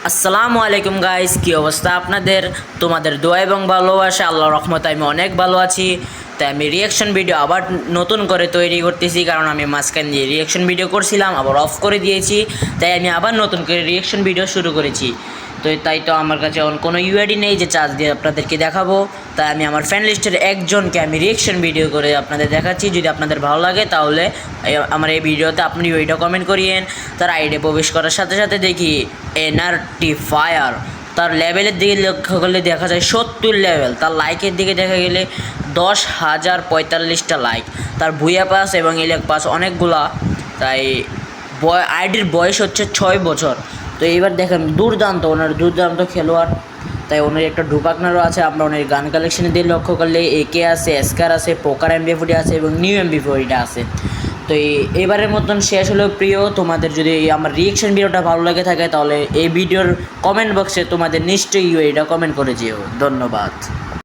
আসসালামু আলাইকুম গাইস, কী অবস্থা আপনাদের? তোমাদের দোয়া এবং ভালোবাসা আল্লাহর রহমতে আমি অনেক ভালো আছি। তাই আমি রিয়াকশন ভিডিও আবার নতুন করে তৈরি করতেছি, কারণ আমি মাঝখান দিয়ে রিয়াকশন ভিডিও করছিলাম, আবার অফ করে দিয়েছি। তাই আমি আবার নতুন করে রিয়াকশন ভিডিও শুরু করেছি। তাই তো আমার কাছে এখন কোনো ইউআইডি নেই যে চার্জ দিয়ে আপনাদেরকে দেখাবো। তাই আমি আমার ফ্রেন্ড লিস্টের একজনকে আমি রিয়াকশন ভিডিও করে আপনাদের দেখাচ্ছি। যদি আপনাদের ভালো লাগে তাহলে আমার এই ভিডিওতে আপনি ওইটা কমেন্ট করিয়েন। তার আইডি প্রবেশ করার সাথে সাথে দেখি এনআরটি ফায়ার, তার লেভেলের দিকে লক্ষ্য করলে দেখা যায় 70 লেভেল। তার লাইকের দিকে দেখা গেলে 10,045টা লাইক। তার ভুইয়া পাস এবং ইলেক পাস অনেকগুলা। তাই আইডির বয়স হচ্ছে 6 বছর। তো এইবার দেখেন দুর্দান্ত, ওনার দুর্দান্ত খেলোয়াড়। তাই ওনার একটা ডুপাকনারও আছে। আমরা ওনার গান কালেকশনে দিয়ে লক্ষ্য করলে একে আছে, এসকার আছে, পোকার এমবি40 আছে এবং নিউ এমবি40টা আছে। তো এবারের মতন শেষ হলো প্রিয়। তোমাদের যদি আমার রিয়েকশন ভিডিওটা ভালো লাগে থাকে তাহলে এই ভিডিওর কমেন্ট বক্সে তোমাদের নিশ্চয়ই এটা কমেন্ট করে যেও। ধন্যবাদ।